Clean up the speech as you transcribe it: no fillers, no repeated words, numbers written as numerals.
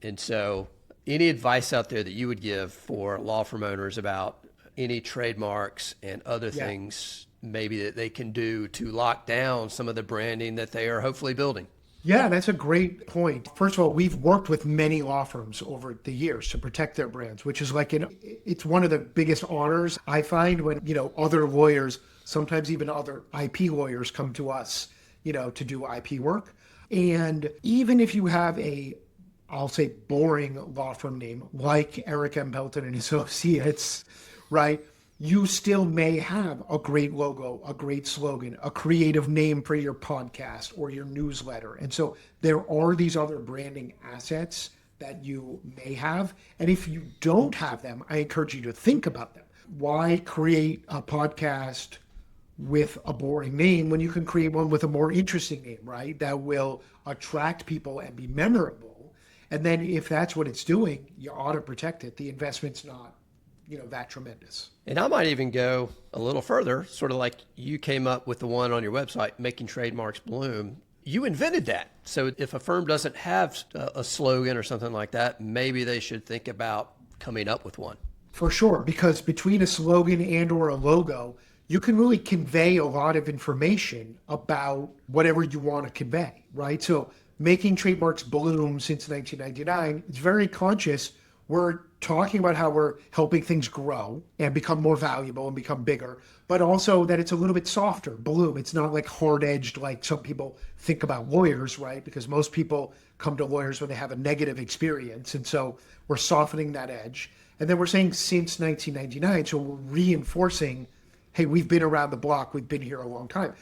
And so any advice out there that you would give for law firm owners about any trademarks and other Yeah. things maybe that they can do to lock down some of the branding that they are hopefully building? Yeah, that's a great point. First of all, we've worked with many law firms over the years to protect their brands, which is like it's one of the biggest honors I find when, other lawyers, sometimes even other IP lawyers come to us, to do IP work. And even if you have I'll say boring law firm name like Erik M. Pelton and Associates, right? You still may have a great logo, a great slogan, a creative name for your podcast or your newsletter. And so there are these other branding assets that you may have. And if you don't have them, I encourage you to think about them. Why create a podcast with a boring name when you can create one with a more interesting name, right? That will attract people and be memorable. And then if that's what it's doing, you ought to protect it. The investment's not that tremendous. And I might even go a little further, sort of like you came up with the one on your website, Making Trademarks Bloom. You invented that. So if a firm doesn't have a slogan or something like that, maybe they should think about coming up with one. For sure, because between a slogan and or a logo, you can really convey a lot of information about whatever you want to convey, right? So Making Trademarks Bloom since 1999, it's very conscious. We're talking about how we're helping things grow and become more valuable and become bigger, but also that it's a little bit softer, bloom. It's not like hard-edged like some people think about lawyers, right? Because most people come to lawyers when they have a negative experience. And so we're softening that edge. And then we're saying since 1999, so we're reinforcing, hey, we've been around the block, we've been here a long time.